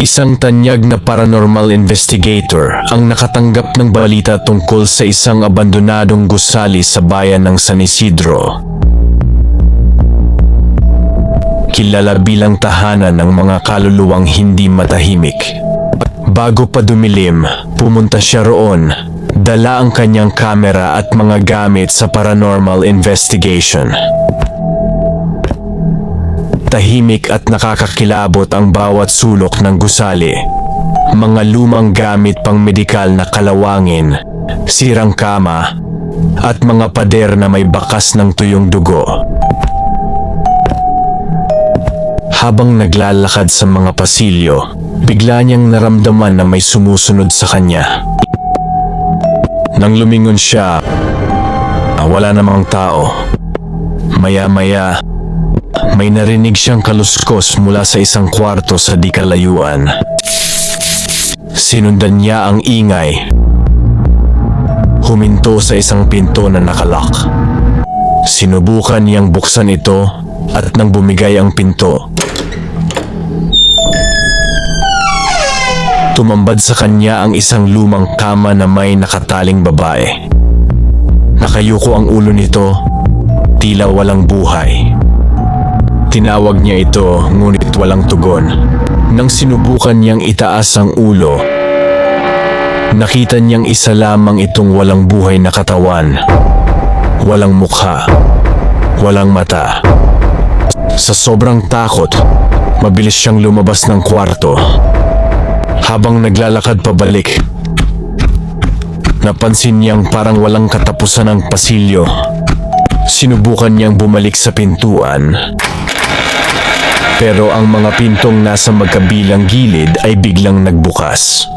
Isang tanyag na paranormal investigator ang nakatanggap ng balita tungkol sa isang abandonadong gusali sa bayan ng San Isidro. Kilala bilang tahanan ng mga kaluluwang hindi matahimik. Bago pa dumilim, pumunta siya roon, dala ang kanyang kamera at mga gamit sa paranormal investigation. Tahimik at nakakakilabot ang bawat sulok ng gusali. Mga lumang gamit pang medikal na kalawangin, sirang kama, at mga pader na may bakas ng tuyong dugo. Habang naglalakad sa mga pasilyo, bigla niyang naramdaman na may sumusunod sa kanya. Nang lumingon siya, wala namang tao. Maya-maya, may narinig siyang kaluskos mula sa isang kwarto sa di kalayuan. Sinundan niya ang ingay. Huminto sa isang pinto na nakalak. Sinubukan niyang buksan ito at nang bumigay ang pinto, tumambad sa kanya ang isang lumang kama na may nakataling babae. Nakayuko ang ulo nito, tila walang buhay. Tinawag niya ito, ngunit walang tugon. Nang sinubukan niyang itaas ang ulo, nakita niyang isa lamang itong walang buhay na katawan. Walang mukha, walang mata. Sa sobrang takot, mabilis siyang lumabas ng kwarto. Habang naglalakad pabalik, napansin niyang parang walang katapusan ang pasilyo. Sinubukan niyang bumalik sa pintuan, pero ang mga pintong nasa magkabilang gilid ay biglang nagbukas.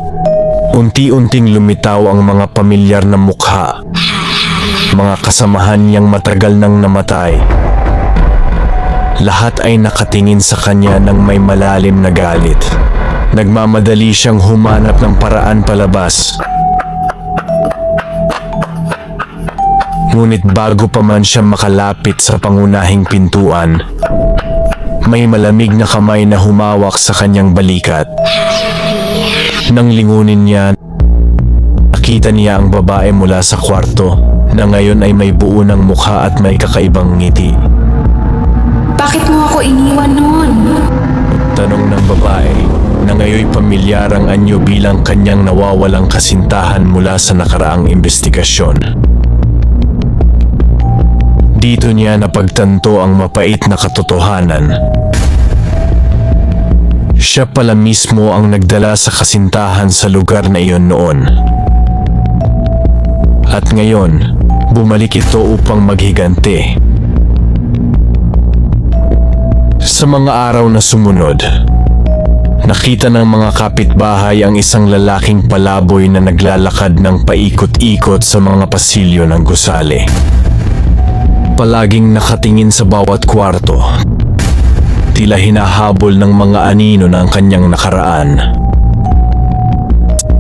Unti-unting lumitaw ang mga pamilyar na mukha, mga kasamahan niyang matagal nang namatay. Lahat ay nakatingin sa kanya ng may malalim na galit. Nagmamadali siyang humanap ng paraan palabas. Ngunit bago pa man siya makalapit sa pangunahing pintuan, may malamig na kamay na humawak sa kanyang balikat. Nang lingunin niya, nakita niya ang babae mula sa kwarto na ngayon ay may buo ng mukha at may kakaibang ngiti. Bakit mo ako iniwan noon? Tanong ng babae na ngayon pamilyar ang anyo bilang kanyang nawawalang kasintahan mula sa nakaraang investigasyon. Dito niya napagtanto ang mapait na katotohanan. Siya pala mismo ang nagdala sa kasintahan sa lugar na iyon noon. At ngayon, bumalik ito upang maghiganti. Sa mga araw na sumunod, nakita ng mga kapitbahay ang isang lalaking palaboy na naglalakad ng paikot-ikot sa mga pasilyo ng gusali. Palaging nakatingin sa bawat kwarto, tila hinahabol ng mga anino ng kanyang nakaraan.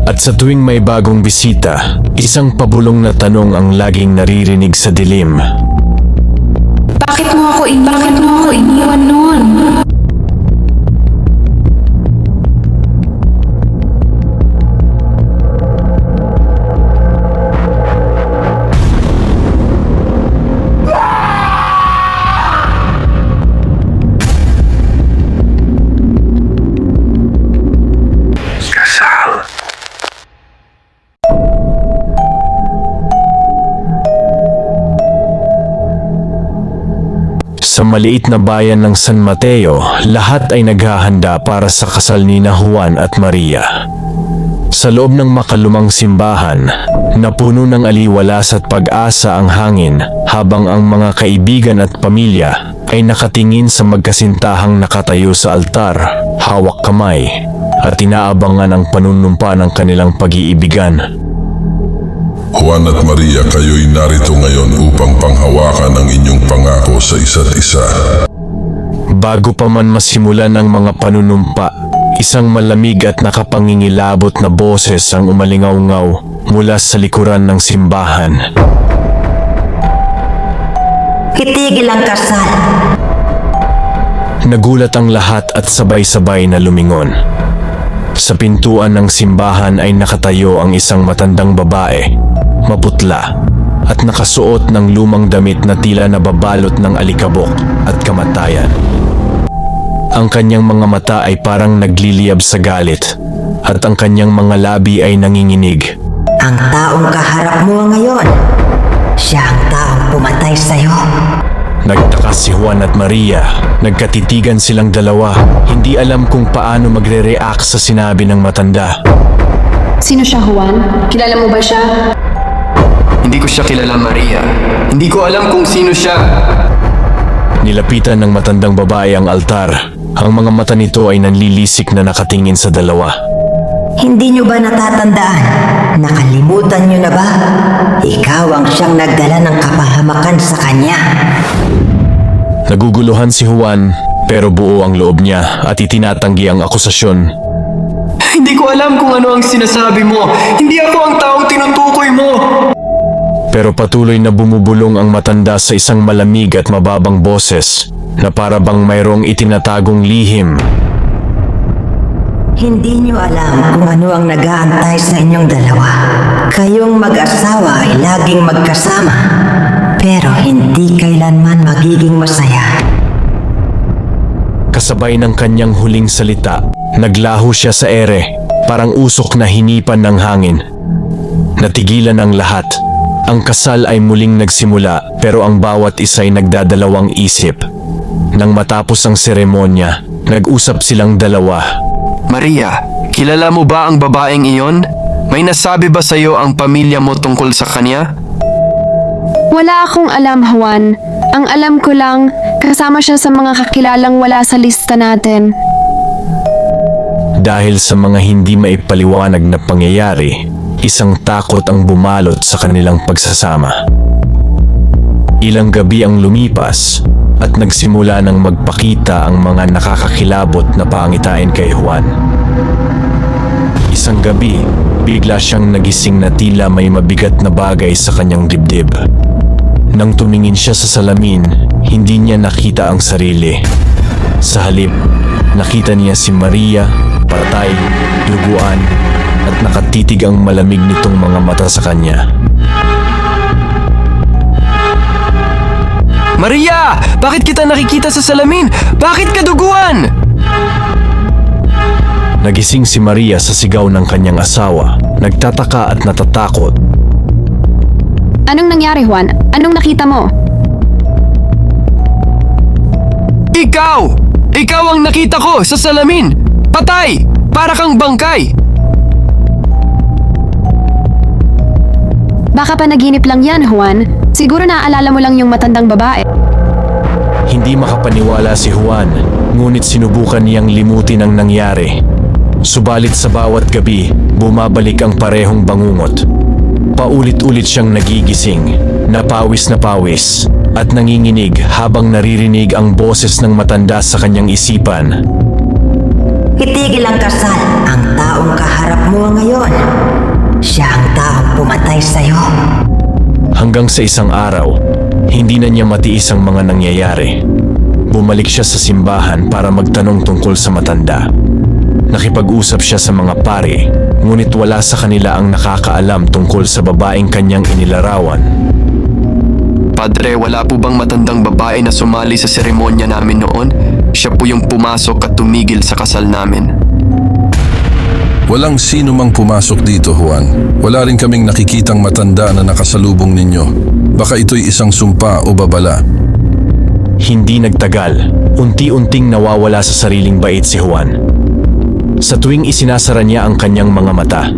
At sa tuwing may bagong bisita, isang pabulong na tanong ang laging naririnig sa dilim. Bakit mo ako iniwan noon? Sa maliit na bayan ng San Mateo, lahat ay naghahanda para sa kasal ni Juan at Maria. Sa loob ng makalumang simbahan, napuno ng aliwalas at pag-asa ang hangin habang ang mga kaibigan at pamilya ay nakatingin sa magkasintahang nakatayo sa altar, hawak kamay, at inaabangan ang panunumpa ng kanilang pag-iibigan. Juan at Maria, kayo'y narito ngayon upang panghawakan ang inyong pangako sa isa't isa. Bago pa man masimulan ang mga panunumpa, isang malamig at nakapangingilabot na boses ang umalingaw-ngaw mula sa likuran ng simbahan. Itigil ang kasal. Nagulat ang lahat at sabay-sabay na lumingon. Sa pintuan ng simbahan ay nakatayo ang isang matandang babae, maputla, at nakasuot ng lumang damit na tila nababalot ng alikabok at kamatayan. Ang kanyang mga mata ay parang nagliliyab sa galit, at ang kanyang mga labi ay nanginginig. Ang taong kaharap mo ngayon, siya ang taong pumatay sa'yo. Nagtaka si Juan at Maria. Nagkatitigan silang dalawa. Hindi alam kung paano magre-react sa sinabi ng matanda. Sino siya, Juan? Kilala mo ba siya? Hindi ko siya kilala, Maria. Hindi ko alam kung sino siya. Nilapitan ng matandang babae ang altar. Ang mga mata nito ay nanlilisik na nakatingin sa dalawa. Hindi nyo ba natatandaan? Nakalimutan nyo na ba? Ikaw ang siyang nagdala ng kapahamakan sa kanya. Naguguluhan si Juan, pero buo ang loob niya at itinatanggi ang akusasyon. Hindi ko alam kung ano ang sinasabi mo. Hindi ako ang taong tinutukoy mo. Pero patuloy na bumubulong ang matanda sa isang malamig at mababang boses na para bang mayroong itinatagong lihim. Hindi nyo alam kung ano ang nag-aantay sa inyong dalawa. Kayong mag-asawa ay laging magkasama, pero hindi kailanman magiging masaya. Kasabay ng kanyang huling salita, naglaho siya sa ere, parang usok na hinipan ng hangin. Natigilan ang lahat. Ang kasal ay muling nagsimula, pero ang bawat isa'y nagdadalawang isip. Nang matapos ang seremonya, nag-usap silang dalawa. Maria, kilala mo ba ang babaeng iyon? May nasabi ba sa'yo ang pamilya mo tungkol sa kanya? Wala akong alam, Juan. Ang alam ko lang, kasama siya sa mga kakilalang wala sa lista natin. Dahil sa mga hindi maipaliwanag na pangyayari, isang takot ang bumalot sa kanilang pagsasama. Ilang gabi ang lumipas at nagsimula ng magpakita ang mga nakakakilabot na pangitain kay Juan. Isang gabi, bigla siyang nagising na tila may mabigat na bagay sa kanyang dibdib. Nang tumingin siya sa salamin, hindi niya nakita ang sarili. Sa halip, nakita niya si Maria, patay, duguan, at nakatitig ang malamig nitong mga mata sa kanya. Maria! Bakit kita nakikita sa salamin? Bakit kaduguan? Nagising si Maria sa sigaw ng kanyang asawa, nagtataka at natatakot. Anong nangyari, Juan? Anong nakita mo? Ikaw! Ikaw ang nakita ko sa salamin! Patay! Para kang bangkay! Baka panaginip lang yan, Juan. Siguro naaalala mo lang yung matandang babae. Hindi makapaniwala si Juan, ngunit sinubukan niyang limutin ang nangyari. Subalit sa bawat gabi, bumabalik ang parehong bangungot. Paulit-ulit siyang nagigising, napawis at nanginginig habang naririnig ang boses ng matanda sa kanyang isipan. Itigil ang kasal. Ang taong kaharap mo ngayon, siya ang taong pumatay sa'yo. Hanggang sa isang araw, hindi na niya matiis ang mga nangyayari. Bumalik siya sa simbahan para magtanong tungkol sa matanda. Nakipag-usap siya sa mga pari, ngunit wala sa kanila ang nakakaalam tungkol sa babaeng kanyang inilarawan. Padre, wala po bang matandang babae na sumali sa seremonya namin noon? Siya po yung pumasok at tumigil sa kasal namin. Walang sino mang pumasok dito, Juan. Wala rin kaming nakikitang matanda na nakasalubong ninyo. Baka ito'y isang sumpa o babala. Hindi nagtagal, unti-unting nawawala sa sariling bait si Juan. Sa tuwing isinasara niya ang kanyang mga mata,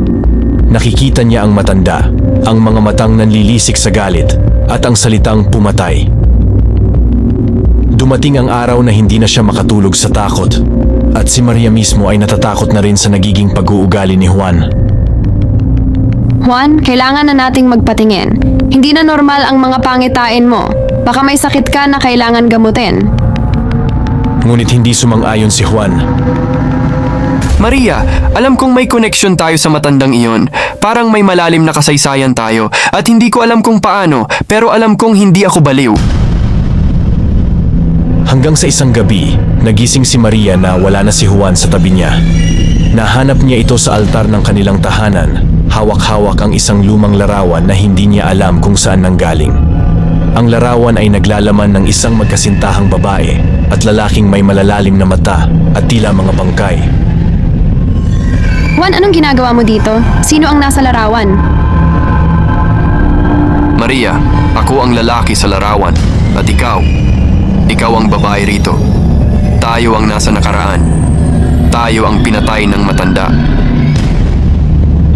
nakikita niya ang matanda, ang mga matang nanlilisik sa galit, at ang salitang pumatay. Dumating ang araw na hindi na siya makatulog sa takot, at si Maria mismo ay natatakot na rin sa nagiging pag-uugali ni Juan. Juan, kailangan na nating magpatingin. Hindi na normal ang mga pangitain mo. Baka may sakit ka na kailangan gamutin. Ngunit hindi sumang-ayon si Juan. Maria, alam kong may connection tayo sa matandang iyon. Parang may malalim na kasaysayan tayo at hindi ko alam kung paano, pero alam kong hindi ako baliw. Hanggang sa isang gabi, nagising si Maria na wala na si Juan sa tabi niya. Nahanap niya ito sa altar ng kanilang tahanan. Hawak-hawak ang isang lumang larawan na hindi niya alam kung saan nanggaling. Ang larawan ay naglalaman ng isang magkasintahang babae at lalaking may malalalim na mata at tila mga bangkay. Juan, anong ginagawa mo dito? Sino ang nasa larawan? Maria, ako ang lalaki sa larawan. At ikaw ang babae rito. Tayo ang nasa nakaraan. Tayo ang pinatay ng matanda.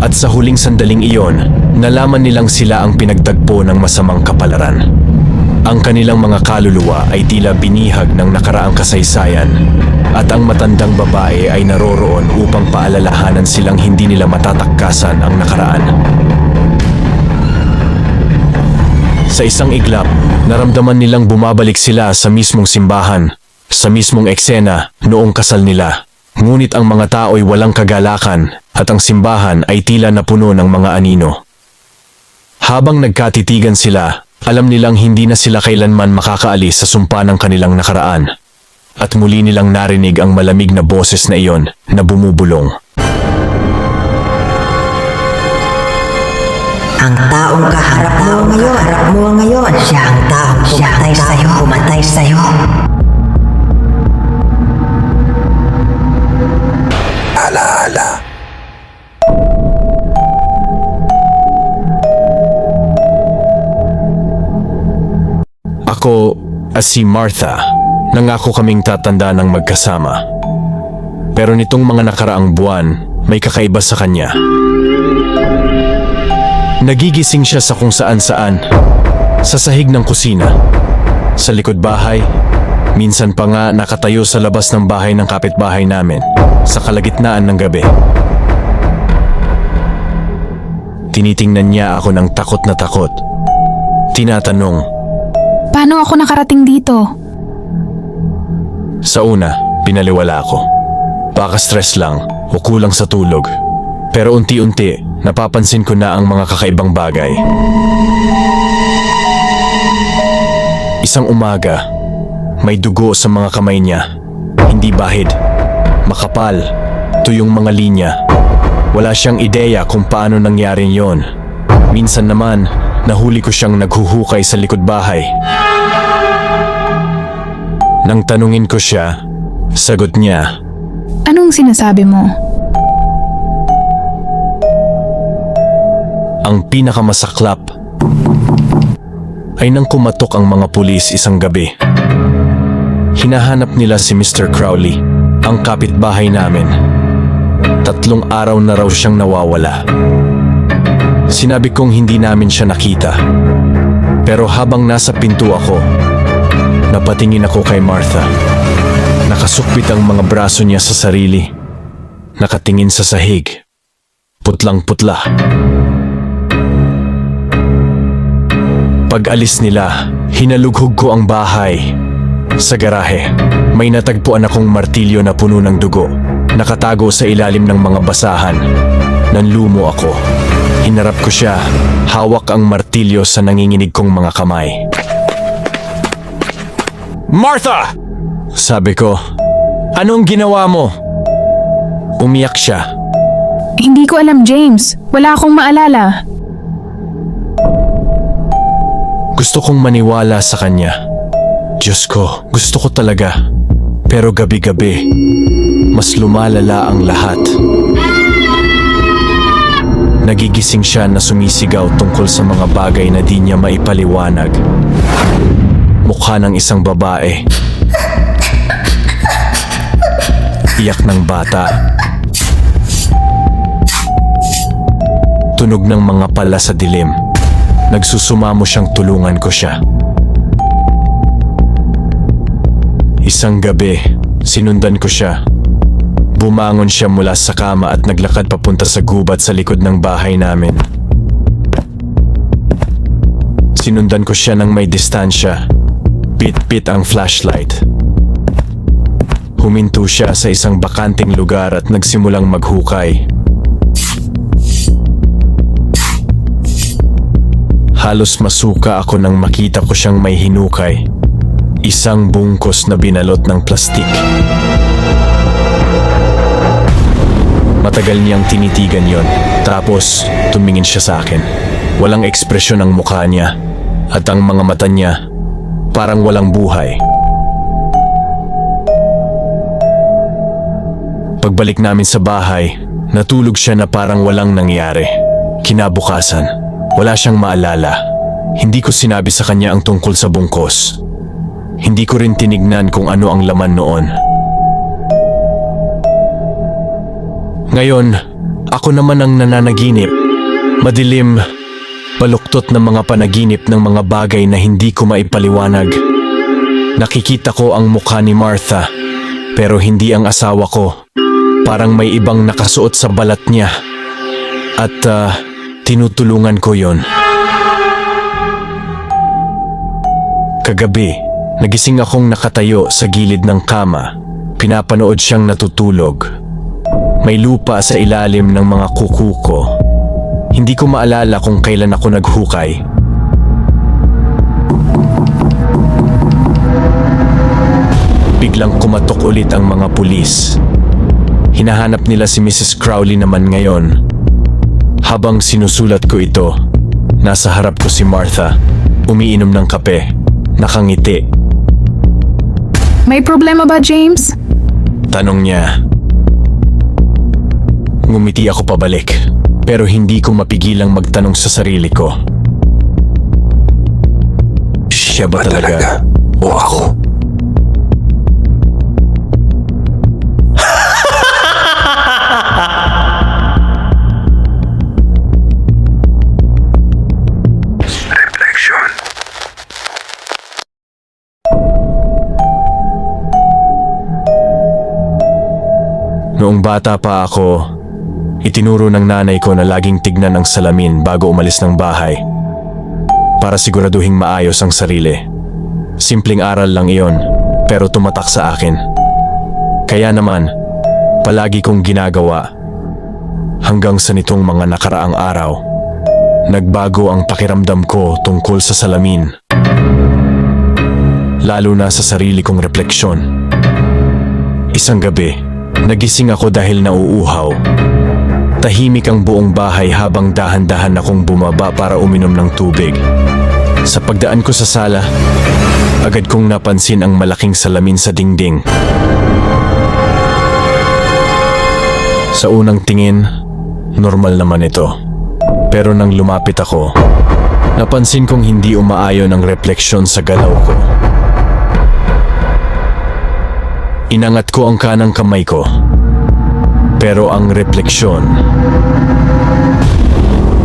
At sa huling sandaling iyon, nalaman nilang sila ang pinagtagpo ng masamang kapalaran. Ang kanilang mga kaluluwa ay tila binihag ng nakaraang kasaysayan at ang matandang babae ay naroroon upang paalalahanan silang hindi nila matatakkasan ang nakaraan. Sa isang iglap, naramdaman nilang bumabalik sila sa mismong simbahan, sa mismong eksena noong kasal nila. Ngunit ang mga tao'y walang kagalakan at ang simbahan ay tila napuno ng mga anino. Habang nagkatitigan sila, alam nilang hindi na sila kailanman makakaalis sa sumpa ng kanilang nakaraan. At muli nilang narinig ang malamig na boses na iyon na bumubulong. Ang taong kaharap mo ngayon, siya ang taong pumatay sa'yo. Alaala. Ako at si Martha, nangako kaming tatanda ng magkasama. Pero nitong mga nakaraang buwan, may kakaiba sa kanya. Nagigising siya sa kung saan-saan, sa sahig ng kusina, sa likod bahay, minsan pa nga nakatayo sa labas ng bahay ng kapitbahay namin, sa kalagitnaan ng gabi. Tinitingnan niya ako ng takot na takot. Tinatanong, Paano ako nakarating dito? sa una, pinaliwala ako. Baka stress lang o kulang sa tulog. Pero unti-unti, napapansin ko na ang mga kakaibang bagay. Isang umaga, may dugo sa mga kamay niya. Hindi bahid, makapal, tuyong mga linya. Wala siyang ideya kung paano nangyari yon. Minsan naman, nahuli ko siyang naghuhukay sa likod bahay. Nang tanungin ko siya, sagot niya, Anong sinasabi mo? ang pinakamasaklap ay nang kumatok ang mga pulis isang gabi. Hinahanap nila si Mr. Crowley, ang kapitbahay namin. 3 araw na raw siyang nawawala. Sinabi kong hindi namin siya nakita. Pero habang nasa pinto ako, napatingin ako kay Martha. Nakasukbit ang mga braso niya sa sarili. Nakatingin sa sahig. Putlang-putla. Pag-alis nila, hinalughog ko ang bahay. Sa garahe, may natagpuan akong martilyo na puno ng dugo. Nakatago sa ilalim ng mga basahan. Nanlumo ako. Hinarap ko siya. Hawak ang martilyo sa nanginginig kong mga kamay. Martha! Sabi ko, anong ginawa mo? Umiyak siya. Hindi ko alam, James. Wala akong maalala. Gusto kong maniwala sa kanya. Diyos ko, gusto ko talaga. Pero gabi-gabi, mas lumalala ang lahat. Nagigising siya na sumisigaw tungkol sa mga bagay na di niya maipaliwanag. Mukha ng isang babae. Iyak ng bata. Tunog ng mga pala sa dilim. Nagsusumamo siyang tulungan ko siya. Isang gabi, sinundan ko siya. Bumangon siya mula sa kama at naglakad papunta sa gubat sa likod ng bahay namin. Sinundan ko siya ng may distansya. Pit-pit ang flashlight. Huminto siya sa isang bakanting lugar at nagsimulang maghukay. Halos masuka ako nang makita ko siyang may hinukay. Isang bungkos na binalot ng plastik. Matagal niyang tinitigan yon. Tapos, tumingin siya sa akin. Walang ekspresyon ang mukha niya. At ang mga mata niya, parang walang buhay. Pagbalik namin sa bahay, natulog siya na parang walang nangyari. Kinabukasan, wala siyang maalala. Hindi ko sinabi sa kanya ang tungkol sa bungkos. Hindi ko rin tinignan kung ano ang laman noon. Ngayon, ako naman ang nananaginip. Madilim, baluktot na mga panaginip ng mga bagay na hindi ko maipaliwanag. Nakikita ko ang mukha ni Martha, pero hindi ang asawa ko. Parang may ibang nakasuot sa balat niya. At tinutulungan ko yon. Kagabi, nagising akong nakatayo sa gilid ng kama. Pinapanood siyang natutulog. May lupa sa ilalim ng mga kuko ko. Hindi ko maalala kung kailan ako naghukay. Biglang kumatok ulit ang mga pulis. Hinahanap nila si Mrs. Crowley naman ngayon. Habang sinusulat ko ito, nasa harap ko si Martha, umiinom ng kape, nakangiti. May problema ba, James? Tanong niya. Ngumiti ako pabalik, pero hindi ko mapigilang magtanong sa sarili ko. Siya ba talaga? O ako? Noong bata pa ako, itinuro ng nanay ko na laging tignan ang salamin bago umalis ng bahay para siguraduhing maayos ang sarili. Simpleng aral lang iyon, pero tumatak sa akin. Kaya naman, palagi kong ginagawa hanggang sa nitong mga nakaraang araw. Nagbago ang pakiramdam ko tungkol sa salamin, lalo na sa sarili kong refleksyon. Isang gabi, nagising ako dahil nauuhaw. Tahimik ang buong bahay habang dahan-dahan akong bumaba para uminom ng tubig. Sa pagdaan ko sa sala, agad kong napansin ang malaking salamin sa dingding. Sa unang tingin, normal naman ito. Pero nang lumapit ako, napansin kong hindi umaayon ang refleksyon sa galaw ko. Inangat ko ang kanang kamay ko, pero ang refleksyon,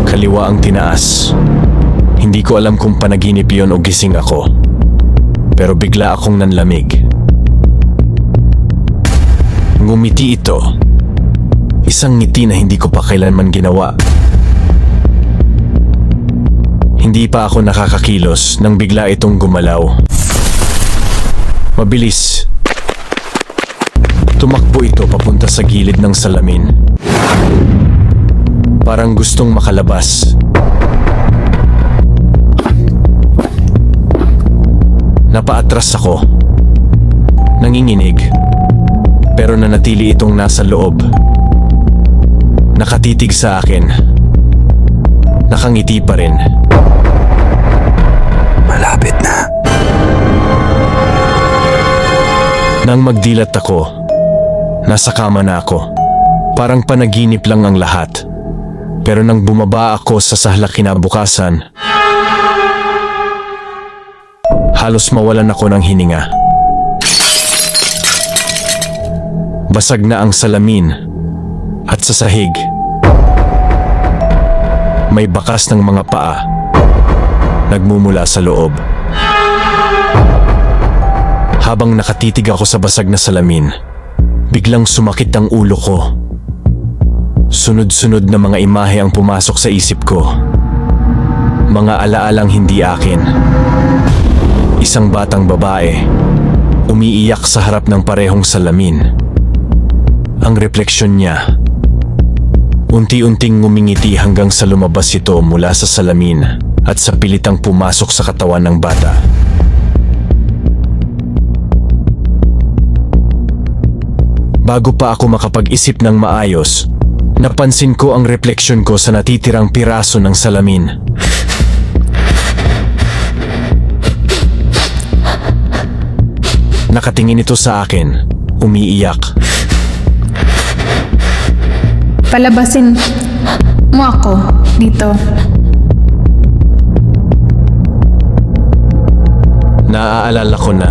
kaliwa ang tinaas. Hindi ko alam kung panaginip yon o gising ako, pero bigla akong nanlamig. Ngumiti ito, isang ngiti na hindi ko pa kailanman ginawa. Hindi pa ako nakakakilos nang bigla itong gumalaw. Mabilis. Tumakbo ito papunta sa gilid ng salamin. Parang gustong makalabas. Napaatras ako. Nanginginig. Pero nanatili itong nasa loob. Nakatitig sa akin. Nakangiti pa rin. Malapit na. Nang magdilat ako, nasa kama na ako. Parang panaginip lang ang lahat. Pero nang bumaba ako sa sala kinabukasan, halos mawalan ako ng hininga. Basag na ang salamin at sa sahig, may bakas ng mga paa nagmumula sa loob. Habang nakatitig ako sa basag na salamin, biglang sumakit ang ulo ko. Sunod-sunod na mga imahe ang pumasok sa isip ko. Mga alaalang hindi akin. Isang batang babae, umiiyak sa harap ng parehong salamin. Ang refleksyon niya, unti-unting ngumingiti hanggang sa lumabas ito mula sa salamin at sa pilitang pumasok sa katawan ng bata. Bago pa ako makapag-isip ng maayos, napansin ko ang refleksyon ko sa natitirang piraso ng salamin. Nakatingin ito sa akin, umiiyak. Palabasin mo ako dito. Naaalala ko na.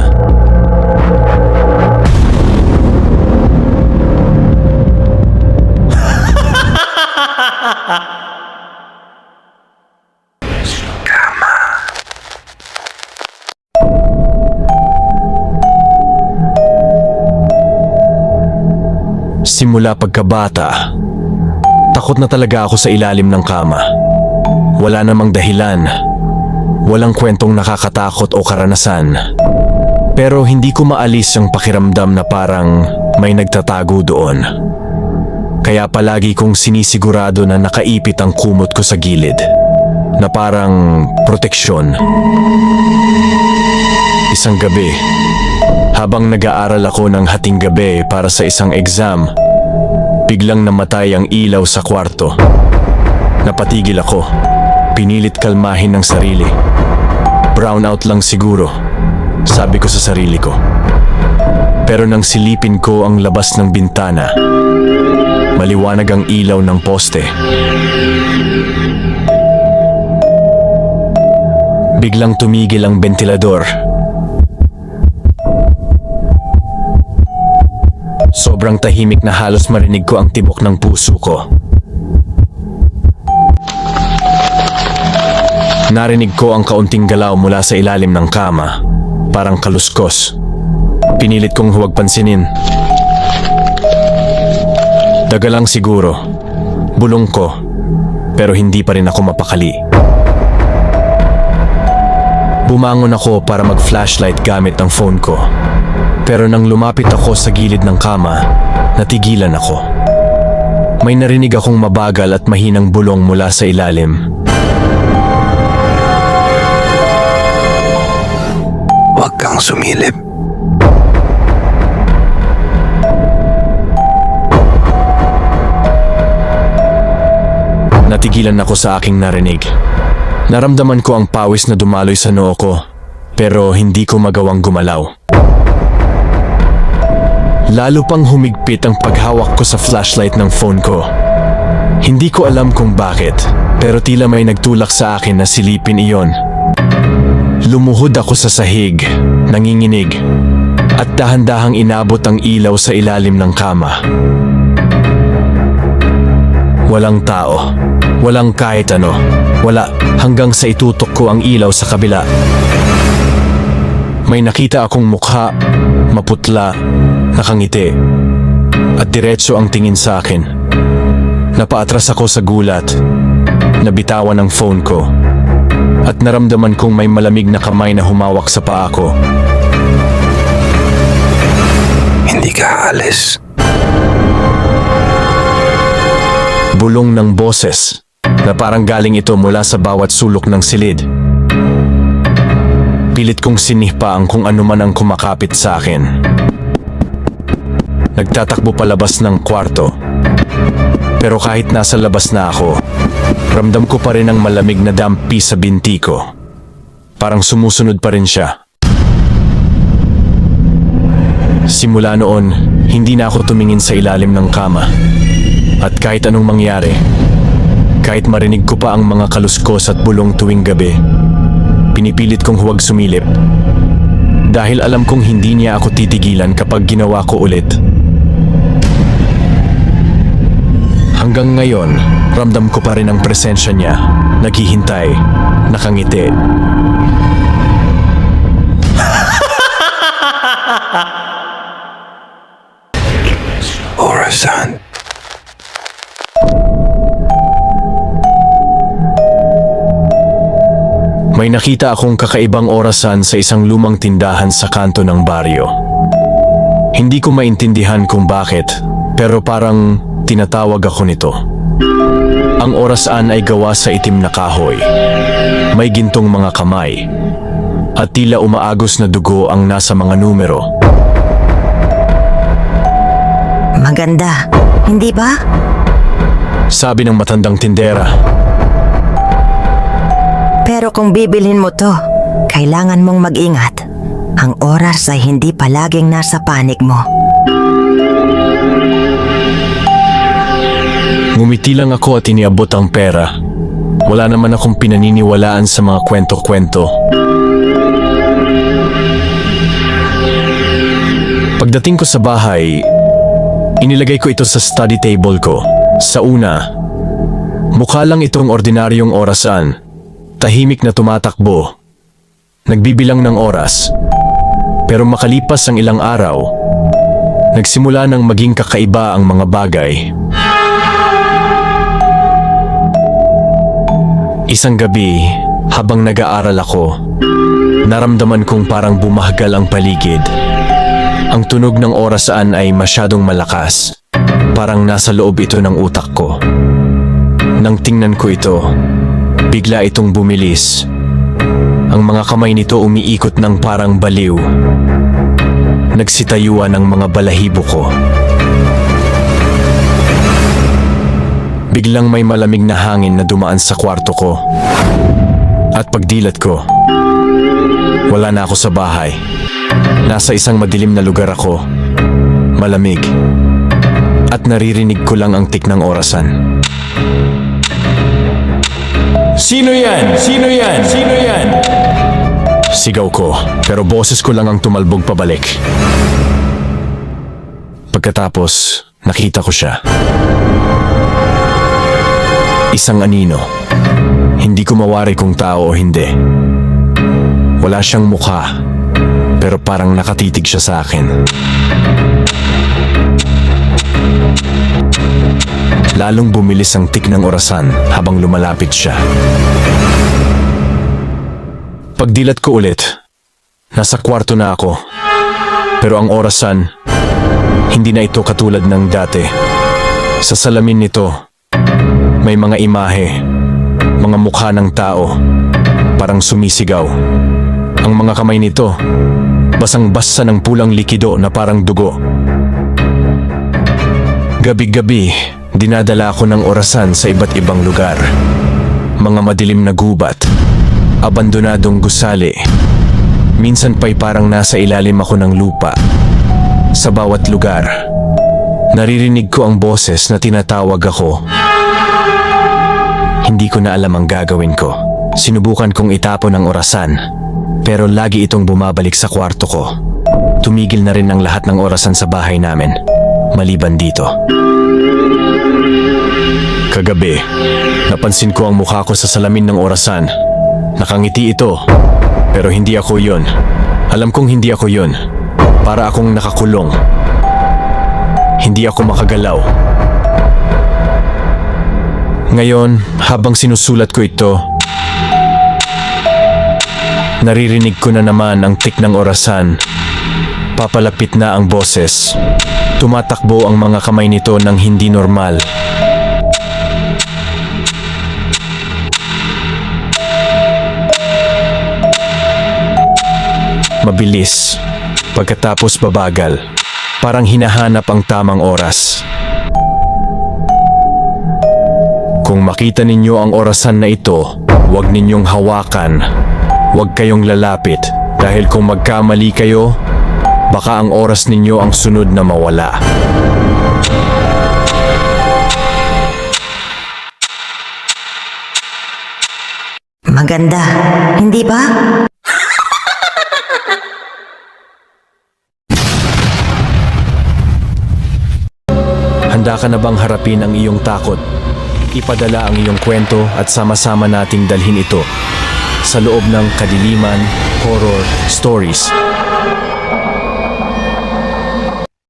Simula pagkabata, takot na talaga ako sa ilalim ng kama. Wala namang dahilan. Walang kwentong nakakatakot o karanasan. Pero hindi ko maalis ang pakiramdam na parang may nagtatago doon. Kaya palagi kong sinisigurado na nakaipit ang kumot ko sa gilid. Na parang proteksyon. Isang gabi, habang nag-aaral ako ng hating gabi para sa isang exam, biglang namatay ang ilaw sa kwarto. Napatigil ako. Pinilit kalmahin ng sarili. Brownout lang siguro, sabi ko sa sarili ko. Pero nang silipin ko ang labas ng bintana, maliwanag ang ilaw ng poste. Biglang tumigil ang bentilador. Sobrang tahimik na halos marinig ko ang tibok ng puso ko. Narinig ko ang kaunting galaw mula sa ilalim ng kama, parang kaluskos. Pinilit kong huwag pansinin. Daga lang siguro. Bulong ko, pero hindi pa rin ako mapakali. Bumangon ako para mag-flashlight gamit ang phone ko. Pero nang lumapit ako sa gilid ng kama, natigilan ako. May narinig akong mabagal at mahinang bulong mula sa ilalim. Huwag kang sumilip. Natigilan ako sa aking narinig. Naramdaman ko ang pawis na dumaloy sa noo ko, pero hindi ko magawang gumalaw. Lalo pang humigpit ang paghawak ko sa flashlight ng phone ko. Hindi ko alam kung bakit, pero tila may nagtulak sa akin na silipin iyon. Lumuhod ako sa sahig, nanginginig, at dahan-dahang inabot ang ilaw sa ilalim ng kama. Walang tao, walang kahit ano, wala hanggang sa itutok ko ang ilaw sa kabila. May nakita akong mukha, maputla, nakangiti, at diretso ang tingin sa akin. Napaatras ako sa gulat, nabitawan ang phone ko, at naramdaman kong may malamig na kamay na humawak sa paa ko. Hindi ka aalis. Bulong ng boses na parang galing ito mula sa bawat sulok ng silid. Pilit kong sinihpa ang kung ano man ang kumakapit sa akin. Nagtatakbo palabas ng kwarto. Pero kahit nasa labas na ako, ramdam ko pa rin ang malamig na dampi sa binti ko. Parang sumusunod pa rin siya. Simula noon, hindi na ako tumingin sa ilalim ng kama. At kahit anong mangyari, kahit marinig ko pa ang mga kaluskos at bulong tuwing gabi, pinipilit kong huwag sumilip. Dahil alam kong hindi niya ako titigilan kapag ginawa ko ulit. Hanggang ngayon, ramdam ko pa rin ang presensya niya, naghihintay, nakangiti. Orasan. May nakita akong kakaibang orasan sa isang lumang tindahan sa kanto ng baryo. Hindi ko maintindihan kung bakit, pero parang tinatawag ako nito. Ang orasan ay gawa sa itim na kahoy. May gintong mga kamay. At tila umaagos na dugo ang nasa mga numero. Maganda, hindi ba? Sabi ng matandang tindera. Pero kung bibilhin mo to, kailangan mong mag-ingat. Ang oras ay hindi palaging nasa panig mo. Ngumiti lang ako at iniabot ang pera. Wala naman akong pinaniniwalaan sa mga kwento-kwento. Pagdating ko sa bahay, inilagay ko ito sa study table ko. Sa una, mukha lang itong ordinaryong orasan. Tahimik na tumatakbo. Nagbibilang ng oras. Pero makalipas ang ilang araw, nagsimula nang maging kakaiba ang mga bagay. Isang gabi, habang nag-aaral ako, naramdaman kong parang bumahgal ang paligid. Ang tunog ng orasan ay masyadong malakas. Parang nasa loob ito ng utak ko. Nang tingnan ko ito, bigla itong bumilis. Ang mga kamay nito umiikot ng parang baliw. Nagsitayuan ang mga balahibo ko. Biglang may malamig na hangin na dumaan sa kwarto ko. At pagdilat ko, wala na ako sa bahay. Nasa isang madilim na lugar ako. Malamig. At naririnig ko lang ang tik ng orasan. Sino yan? Sino yan? Sino yan? Sigaw ko, pero boses ko lang ang tumalbog pabalik. Pagkatapos, nakita ko siya. Isang anino. Hindi ko mawari kung tao o hindi. Wala siyang mukha, pero parang nakatitig siya sa akin. Lalong bumilis ang tik ng orasan habang lumalapit siya. Pagdilat ko ulit, nasa kwarto na ako. Pero ang orasan, hindi na ito katulad ng dati. Sa salamin nito, may mga imahe, mga mukha ng tao, parang sumisigaw. Ang mga kamay nito, basang-basa ng pulang likido na parang dugo. Gabi-gabi, dinadala ako ng orasan sa iba't ibang lugar. Mga madilim na gubat, abandonadong gusali. Minsan pa'y parang nasa ilalim ako ng lupa. Sa bawat lugar, naririnig ko ang boses na tinatawag ako. Hindi ko na alam ang gagawin ko. Sinubukan kong itapon ang orasan, pero lagi itong bumabalik sa kwarto ko. Tumigil na rin ang lahat ng orasan sa bahay namin, maliban dito. Kagabi, napansin ko ang mukha ko sa salamin ng orasan. Nakangiti ito, pero hindi ako yun. Alam kong hindi ako yun. Para akong nakakulong. Hindi ako makagalaw. Ngayon, habang sinusulat ko ito, naririnig ko na naman ang tik ng orasan. Papalapit na ang boses. Tumatakbo ang mga kamay nito ng hindi normal. Mabilis, pagkatapos babagal, parang hinahanap ang tamang oras. Kung makita ninyo ang orasan na ito, huwag ninyong hawakan. Huwag kayong lalapit dahil kung magkamali kayo, baka ang oras ninyo ang sunod na mawala. Maganda, hindi ba? Handa ka na bang harapin ang iyong takot? Ipadala ang iyong kwento at sama-sama nating dalhin ito sa loob ng kadiliman horror stories.